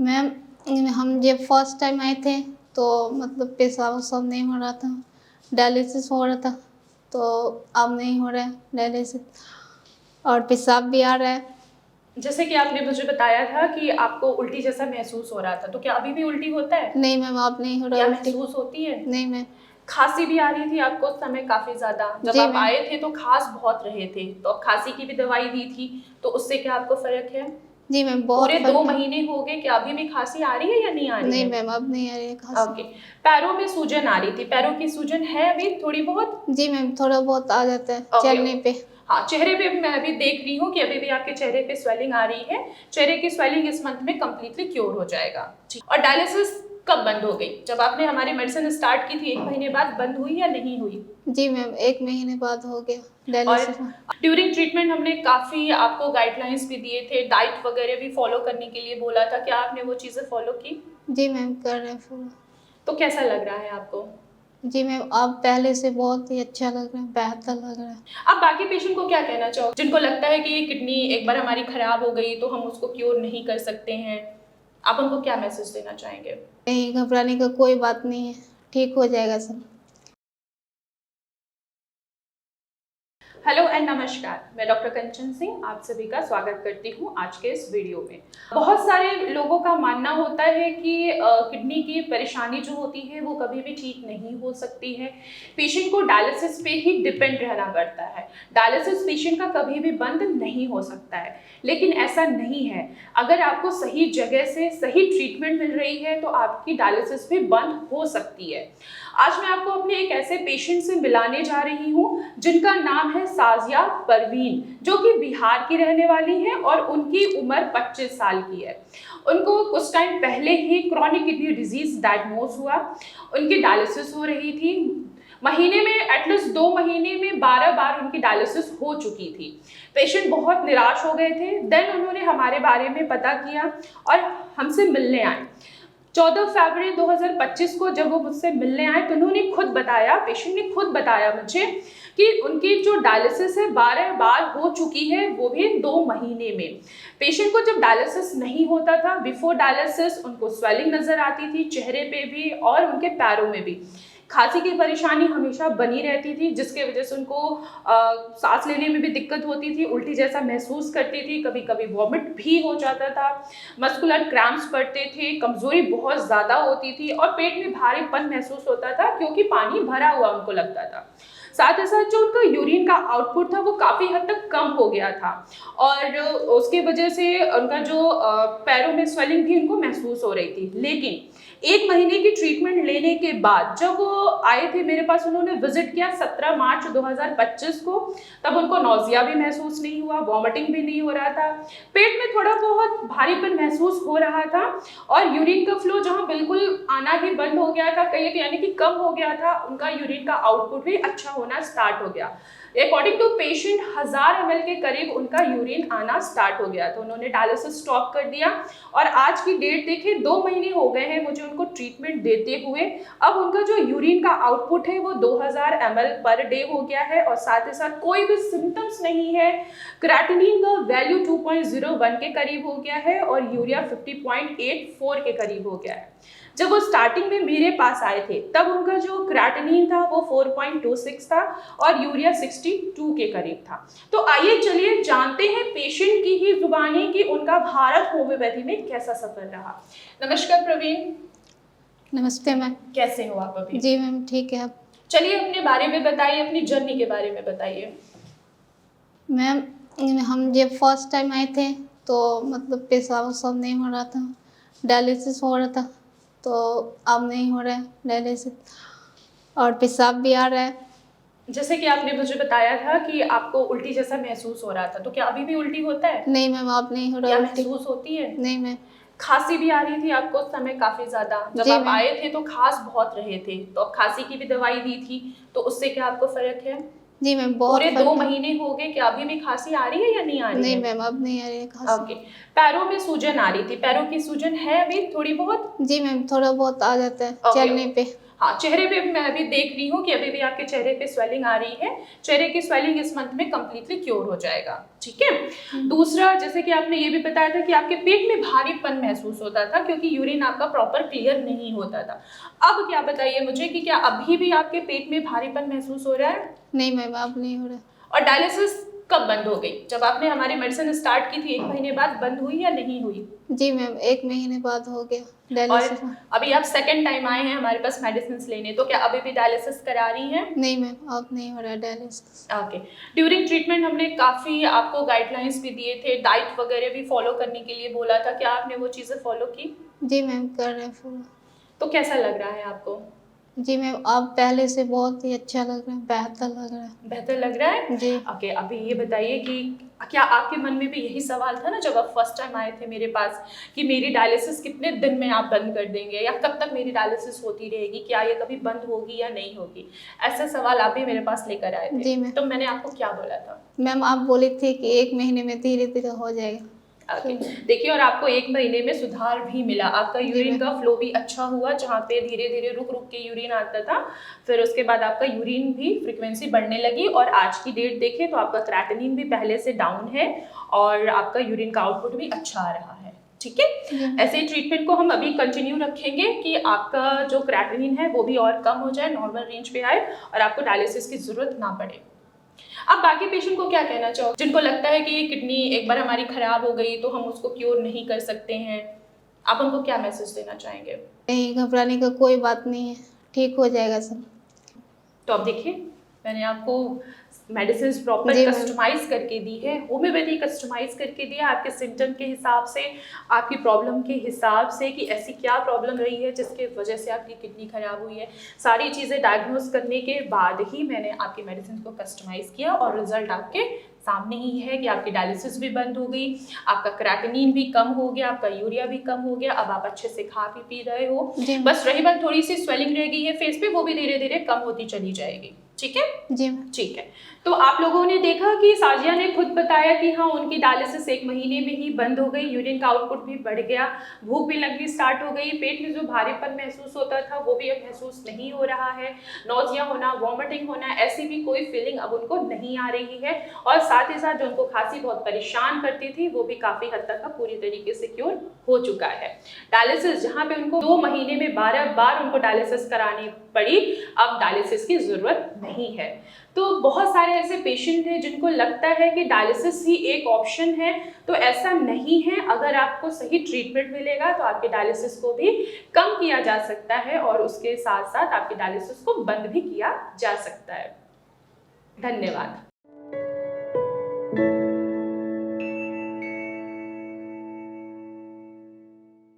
Ma'am, हम जब first time आए थे तो मतलब पेशाब सब नहीं हो रहा था, डायलिसिस हो रहा था, तो अब नहीं हो रहा है डायलिसिस और पेशाब भी आ रहा है। जैसे कि आपने मुझे बताया था कि आपको उल्टी जैसा महसूस हो रहा था, तो क्या अभी भी उल्टी होता है? नहीं मैम, अब नहीं हो रहा या उल्टी। महसूस होती है? नहीं मैम। खांसी भी आ रही थी आपको उस समय काफी ज्यादा? जब जी आप मैम। आए थे तो खांस बहुत रहे थे, तो अब खांसी की भी दवाई दी थी, तो उससे क्या आपको फर्क है? जी मैम, पूरे बहुत 2 फर्क है। महीने हो गए, क्या अभी भी खांसी आ रही है या नहीं आ रही नहीं है? मैम, अब नहीं आ रही है खांसी। ओके। पैरों में सूजन आ रही थी, पैरों की सूजन है अभी थोड़ी बहुत? जी मैम, थोड़ा बहुत आ जाता है ओके। चलने पे। हाँ, चेहरे पे मैं अभी देख रही हूँ कि अभी भी आपके चेहरे पे स्वेलिंग आ रही है। चेहरे की स्वेलिंग इस मंथ में कम्प्लीटली क्योर हो जाएगा। ठीक। और डायलिसिस कब बंद हो गई? जब आपने हमारी मेडिसिन स्टार्ट की थी 1 महीने बाद बंद हुई या नहीं हुई? जी मैम, 1 महीने बाद हो गया और डायलिसिस। ड्यूरिंग ट्रीटमेंट हमने काफ़ी आपको गाइडलाइंस भी दिए थे, डाइट वगैरह भी फॉलो करने के लिए बोला था, क्या आपने वो चीज़ें फॉलो की? जी मैम, कर रहे हैं फॉलो। तो कैसा लग रहा है आपको? जी मैम, अब पहले से बहुत ही अच्छा लग रहा है, बेहतर लग रहा है। आप बाकी पेशेंट को क्या कहना चाहोगे जिनको लगता है कि ये किडनी एक बार हमारी खराब हो गई तो हम उसको क्योर नहीं कर सकते हैं? आप उनको क्या मैसेज देना चाहेंगे? नहीं घबराने का कोई बात नहीं है, ठीक हो जाएगा सब। हेलो एंड नमस्कार, मैं डॉक्टर कंचन सिंह आप सभी का स्वागत करती हूं आज के इस वीडियो में। बहुत सारे लोगों का मानना होता है कि किडनी की परेशानी जो होती है वो कभी भी ठीक नहीं हो सकती है। पेशेंट को डायलिसिस पे ही डिपेंड रहना पड़ता है। डायलिसिस पेशेंट का कभी भी बंद नहीं हो सकता है, लेकिन ऐसा नहीं है। अगर आपको सही जगह से सही ट्रीटमेंट मिल रही है तो आपकी डायलिसिस भी बंद हो सकती है। आज मैं आपको अपने एक ऐसे पेशेंट से मिलाने जा रही हूँ जिनका नाम है साजिया परवीन, जो कि बिहार की रहने वाली है और उनकी उम्र 25 साल की है। उनको कुछ टाइम पहले ही क्रॉनिक किडनी डिजीज डायग्नोज हुआ। उनकी डायलिसिस हो रही थी। महीने में एटलीस्ट 2 महीने में 12 बार उनकी डायलिसिस हो चुकी थी। पेशेंट बहुत निराश हो गए थे। देन उन्होंने हमारे बारे में पता किया और हमसे मिलने आए। 14 फरवरी 2025 को जब वो मुझसे मिलने आए तो उन्होंने खुद बताया, पेशेंट ने खुद बताया मुझे कि उनकी जो डायलिसिस है 12 बार हो चुकी है, वो भी 2 महीने में। पेशेंट को जब डायलिसिस नहीं होता था, बिफोर डायलिसिस उनको स्वेलिंग नजर आती थी चेहरे पे भी और उनके पैरों में भी। खांसी की परेशानी हमेशा बनी रहती थी, जिसके वजह से उनको सांस लेने में भी दिक्कत होती थी, उल्टी जैसा महसूस करती थी, कभी कभी वॉमिट भी हो जाता था, मस्कुलर क्रैम्प्स पड़ते थे, कमजोरी बहुत ज़्यादा होती थी और पेट में भारीपन महसूस होता था क्योंकि पानी भरा हुआ उनको लगता था। साथ ही साथ जो उनका यूरिन का आउटपुट था वो काफ़ी हद तक कम हो गया था और उसके वजह से उनका जो पैरों में स्वेलिंग भी उनको महसूस हो रही थी। लेकिन 1 महीने की ट्रीटमेंट लेने के बाद जब वो आए थे मेरे पास, उन्होंने विजिट किया 17 मार्च 2025 को, तब उनको नौजिया भी महसूस नहीं हुआ, वॉमिटिंग भी नहीं हो रहा था, पेट में थोड़ा बहुत भारीपन महसूस हो रहा था और यूरिन का फ्लो जहाँ बिल्कुल आना ही बंद हो गया था, कहीं यानी कि कम हो गया था, उनका यूरिन का आउटपुट भी अच्छा होना स्टार्ट हो गया। अकॉर्डिंग टू पेशेंट 1000 ml के करीब उनका यूरिन आना स्टार्ट हो गया, तो उन्होंने डायलिसिस स्टॉप कर दिया और आज की डेट देखिए 2 महीने हो गए हैं मुझे उनको ट्रीटमेंट देते हुए। अब उनका जो यूरिन का आउटपुट है वो 2000 ml पर डे हो गया है और साथ ही साथ कोई भी सिम्टम्स नहीं है। क्रेटिनिन का वैल्यू 2.01 के करीब हो गया है और यूरिया 50.84 के करीब हो गया है। जब वो स्टार्टिंग में मेरे पास आए थे तब उनका जो क्रेटिनिन था वो 4.26 था और यूरिया 62 के करीब था। तो आइए चलिए जानते हैं पेशेंट की ही जुबानी कि उनका भारत होम्योपैथी में कैसा सफर रहा। नमस्कार प्रवीण। नमस्ते मैम। कैसे हो आप अभी? जी मैम, ठीक है। आप चलिए अपने बारे में बताइए, अपनी जर्नी के बारे में बताइए। मैम, हम जब फर्स्ट टाइम आए थे तो मतलब पेशाब सब नहीं हो रहा था, डायलिसिस हो रहा था, तो अब नहीं हो रहा है डायलिसिस और पेशाब भी आ रहा है। जैसे कि आपने मुझे बताया था कि आपको उल्टी जैसा महसूस हो रहा था, तो क्या अभी भी उल्टी होता है? नहीं मैम, अब नहीं हो रहा या उल्टी। महसूस होती है? नहीं मैम। खांसी भी आ रही थी आपको उस समय काफी ज्यादा? जब जी आप मैम। आए थे तो खांस बहुत रहे थे, तो अब खांसी की भी दवाई दी थी, तो उससे क्या आपको फर्क है? जी मैम, पूरे बहुत 2 फर्क है। महीने हो गए, क्या अभी भी खांसी आ रही है या नहीं आ रही नहीं है? मैम, अब नहीं आ रही है खांसी। ओके। पैरों में सूजन आ रही थी, पैरों की सूजन है अभी थोड़ी बहुत? जी मैम, थोड़ा बहुत आ जाता है ओके। चलने पे। हाँ, चेहरे पे मैं अभी देख रही हूँ कि अभी भी आपके चेहरे पे स्वेलिंग आ रही है। चेहरे की स्वेलिंग इस मंथ में कंप्लीटली क्योर हो जाएगा, ठीक है। दूसरा, जैसे कि आपने ये भी बताया था कि आपके पेट में भारीपन महसूस होता था क्योंकि यूरिन आपका प्रॉपर क्लियर नहीं होता था। अब क्या बताइए मुझे कि क्या अभी भी आपके पेट में भारीपन महसूस हो रहा है? नहीं मैम, अब नहीं हो रहा। और डायलिसिस कब बंद हो गई? जब आपने हमारी मेडिसिन स्टार्ट की थी 1 महीने बाद बंद हुई या नहीं हुई? जी मैम, 1 महीने बाद हो गया और डायलिसिस। अभी आप सेकंड टाइम आए हैं हमारे पास मेडिसिन लेने, तो क्या अभी भी डायलिसिस करा रही हैं? नहीं मैम, अब नहीं हो रहा डायलिसिस। ओके। ड्यूरिंग ट्रीटमेंट हमने काफ़ी आपको गाइडलाइंस भी दिए थे, डाइट वगैरह भी फॉलो करने के लिए बोला था, क्या आपने वो चीज़ें फॉलो की? जी मैम, कर रहे हैं फॉलो। तो कैसा लग रहा है आपको? जी मैम, अब पहले से बहुत ही अच्छा लग रहा है, बेहतर लग रहा है। बेहतर लग रहा है? जी। ओके, अभी ये बताइए कि क्या आपके मन में भी यही सवाल था ना जब आप फर्स्ट टाइम आए थे मेरे पास कि मेरी डायलिसिस कितने दिन में आप बंद कर देंगे या कब तक मेरी डायलिसिस होती रहेगी, क्या ये कभी बंद होगी या नहीं होगी? ऐसा सवाल आप भी मेरे पास लेकर आए थे। जी मैम। तो मैंने आपको क्या बोला था? मैम, आप बोली थी कि 1 महीने में धीरे-धीरे हो जाएगा। ओके, देखिए और आपको 1 महीने में सुधार भी मिला, आपका जी यूरिन मैम। का फ्लो भी अच्छा हुआ, जहाँ पे धीरे-धीरे रुक-रुक के यूरिन आता था, फिर उसके बाद आपका यूरिन भी फ्रीक्वेंसी बढ़ने लगी और आज की डेट देखें तो आपका क्रेटिनिन भी पहले से डाउन है और आपका यूरिन का आउटपुट भी अच्छा आ रहा है, ठीक है। ऐसे ही ट्रीटमेंट को हम अभी कंटिन्यू रखेंगे कि आपका जो क्रेटिनिन है वो भी और कम हो जाए, नॉर्मल रेंज पे आए और आपको डायलिसिस की जरूरत ना पड़े। आप बाकी पेशेंट को क्या कहना चाहोगे जिनको लगता है कि किडनी एक बार हमारी खराब हो गई तो हम उसको क्योर नहीं कर सकते हैं, आप उनको क्या मैसेज देना चाहेंगे? नहीं, घबराने का कोई बात नहीं है, ठीक हो जाएगा सब। तो अब देखिए, मैंने आपको मेडिसिन प्रॉपर जी मैम। कस्टमाइज करके दी है, होम्योपैथी कस्टमाइज करके दिया आपके सिम्टम के हिसाब से, आपकी प्रॉब्लम के हिसाब से कि ऐसी क्या प्रॉब्लम रही है जिसके वजह से आपकी किडनी खराब हुई है। सारी चीज़ें डायग्नोज करने के बाद ही मैंने आपकी मेडिसिन को कस्टमाइज किया और रिजल्ट आपके सामने ही है कि आपकी डायलिसिस भी बंद हो गई, आपका क्रेटिनिन भी कम हो गया, आपका यूरिया भी कम हो गया, अब आप अच्छे से खा भी पी रहे हो। बस रही बात थोड़ी सी स्वेलिंग रह गई है फेस पे, वो भी धीरे धीरे कम होती चली जाएगी, ठीक है। जी मैम। ठीक है, तो आप लोगों ने देखा कि साजिया ने खुद बताया कि हाँ उनकी डायलिसिस 1 महीने में ही बंद हो गई, यूरिन का आउटपुट भी बढ़ गया, भूख भी लगनी स्टार्ट हो गई, पेट में जो भारीपन महसूस होता था वो भी अब महसूस नहीं हो रहा है, नौजिया होना, वॉमिटिंग होना, ऐसी भी कोई फीलिंग अब उनको नहीं आ रही है और साथ ही साथ जो उनको खांसी बहुत परेशान करती थी वो भी काफ़ी हद तक अब पूरी तरीके से क्योर हो चुका है। डायलिसिस जहाँ पे उनको 2 महीने में 12 बार उनको डायलिसिस करानी पड़ी, अब डायलिसिस की ज़रूरत नहीं है। तो बहुत सारे ऐसे पेशेंट हैं जिनको लगता है कि डायलिसिस ही एक ऑप्शन है, तो ऐसा नहीं है। अगर आपको सही ट्रीटमेंट मिलेगा तो आपके डायलिसिस को भी कम किया जा सकता है और उसके साथ साथ आपके डायलिसिस को बंद भी किया जा सकता है। धन्यवाद।